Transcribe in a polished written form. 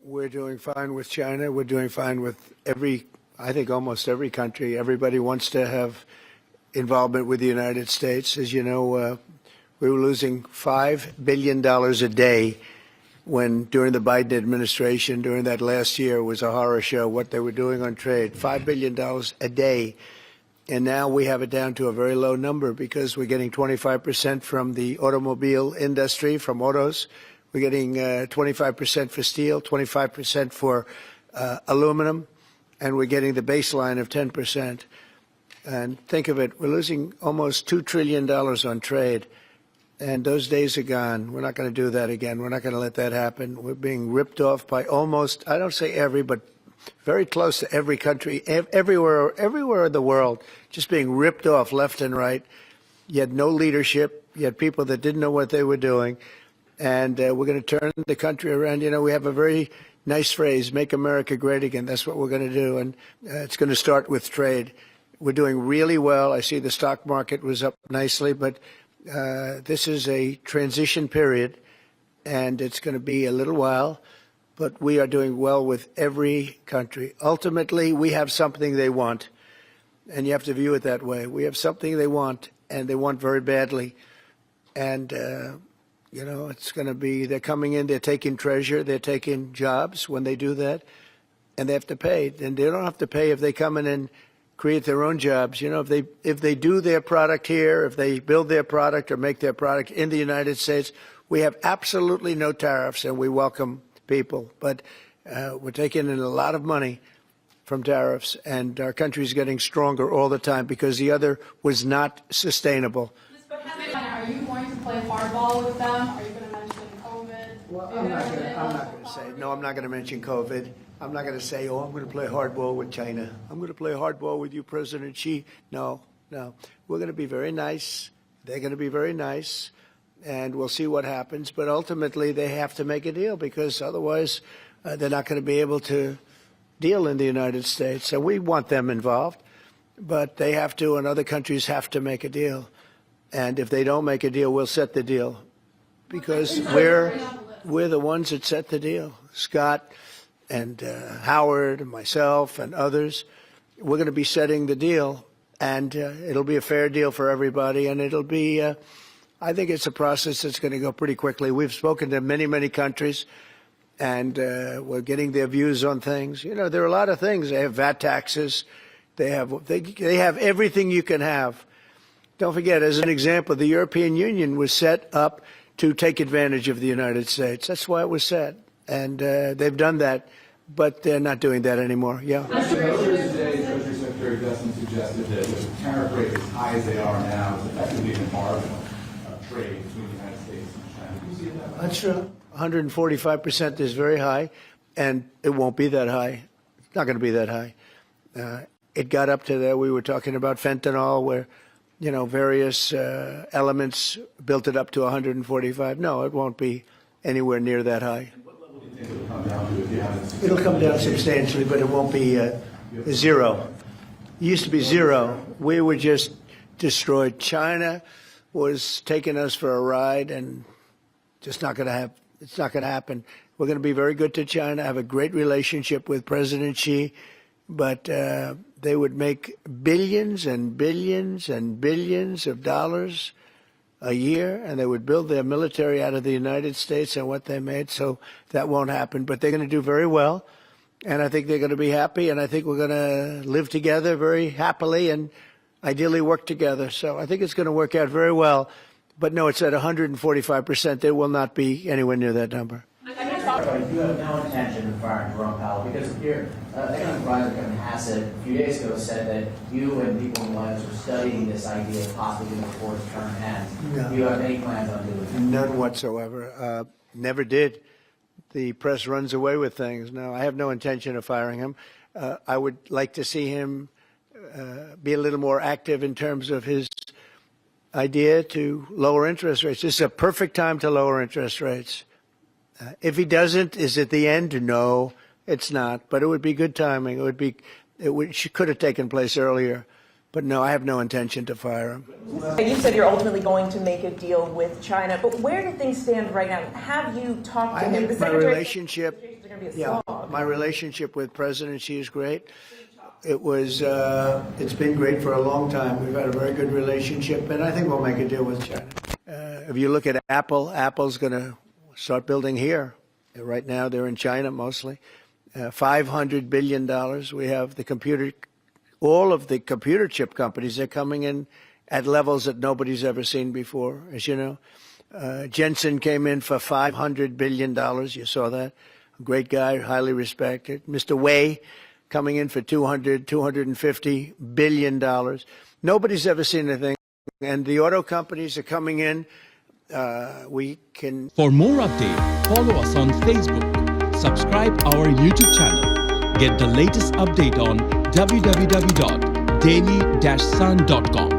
We're doing fine with China. We're doing fine with I think almost every country. Everybody wants to have involvement with the United States. As you know, we were losing $5 billion a day during the Biden administration, during that last year, was a horror show what they were doing on trade, $5 billion a day. And now we have it down to a very low number because we're getting 25% from the automobile industry, from autos. We're getting 25% for steel, 25% for aluminum, and we're getting the baseline of 10%. And think of it, we're losing almost $2 trillion on trade, and those days are gone. We're not going to do that again. We're not going to let that happen. We're being ripped off by almost, I don't say every, but very close to every country, everywhere in the world, just being ripped off left and right. You had no leadership. You had people that didn't know what they were doing. And we're going to turn the country around. You know, we have a very nice phrase, make America great again. That's what we're going to do. And it's going to start with trade. We're doing really well. I see the stock market was up nicely, but this is a transition period, and it's going to be a little while. But we are doing well with every country. Ultimately, we have something they want, and you have to view it that way. We have something they want, and they want very badly. And, you know, it's going to be, they're coming in, they're taking treasure, they're taking jobs when they do that, and they have to pay. And they don't have to pay if they come in and create their own jobs. You know, if they do their product here, if they build their product or make their product in the United States, we have absolutely no tariffs, and we welcome people. But we're taking in a lot of money from tariffs, and our country is getting stronger all the time because the other was not sustainable. Are you going to play hardball with them? Are you going to mention COVID? Well, I'm not going to say, no, I'm not going to mention COVID. I'm not going to say, oh, I'm going to play hardball with China. I'm going to play hardball with you, President Xi. No. We're going to be very nice. They're going to be very nice, and we'll see what happens. But ultimately, they have to make a deal because otherwise they're not going to be able to deal in the United States. So we want them involved, but they have to, and other countries have to make a deal. And if they don't make a deal, we'll set the deal because we're the ones that set the deal. Scott and Howard and myself and others, we're going to be setting the deal, and it'll be a fair deal for everybody, and it'll be, I think it's a process that's going to go pretty quickly. We've spoken to many, many countries, and we're getting their views on things. You know, there are a lot of things. They have VAT taxes. They have everything you can have. Don't forget, as an example, the European Union was set up to take advantage of the United States. That's why it was set. And they've done that, but they're not doing that anymore. Yeah. Earlier today, Treasury Secretary Dustin suggested that with tariff rates as high as they are now, it's effectively an embargo of trade between the United States and China. Do you see it that way? That's true. 145% is very high, and it won't be that high. It's not going to be that high. It got up to there. We were talking about fentanyl, where, you know, various elements built it up to 145. No, it won't be anywhere near that high. It'll come down substantially, but it won't be zero. It used to be zero. We were just destroyed. China was taking us for a ride, and just not going to have. It's not going to happen. We're going to be very good to China. Have a great relationship with President Xi, but they would make billions and billions and billions of dollars a year, and they would build their military out of the United States and what they made, so that won't happen. But they're going to do very well, and I think they're going to be happy, and I think we're going to live together very happily and ideally work together. So I think it's going to work out very well. But no, it's at 145%. There will not be anywhere near that number. You have no intention of firing Jerome Powell because your economic advisor, Kevin Hassett, a few days ago said that you and people in the White House were studying this idea of possibly doing before his term ends. No. Do you have any plans on doing it? None whatsoever. Never did. The press runs away with things. No, I have no intention of firing him. I would like to see him be a little more active in terms of his idea to lower interest rates. This is a perfect time to lower interest rates. If he doesn't, is it the end? No, it's not. But it would be good timing. It could have taken place earlier. But no, I have no intention to fire him. You said you're ultimately going to make a deal with China, but where do things stand right now? Have you talked to him? The My Secretary relationship, are going to be a yeah, slog. my relationship with President Xi is great. It's been great for a long time. We've had a very good relationship, and I think we'll make a deal with China. If you look at Apple, Apple's going to start building here. Right now, they're in China mostly. $500 billion. We have all of the computer chip companies are coming in at levels that nobody's ever seen before, as you know. Jensen came in for $500 billion. You saw that. Great guy, highly respected. Mr. Wei coming in for $250 billion. Nobody's ever seen anything. And the auto companies are coming in. For more updates, follow us on Facebook, subscribe our YouTube channel, get the latest update on www.daily-sun.com.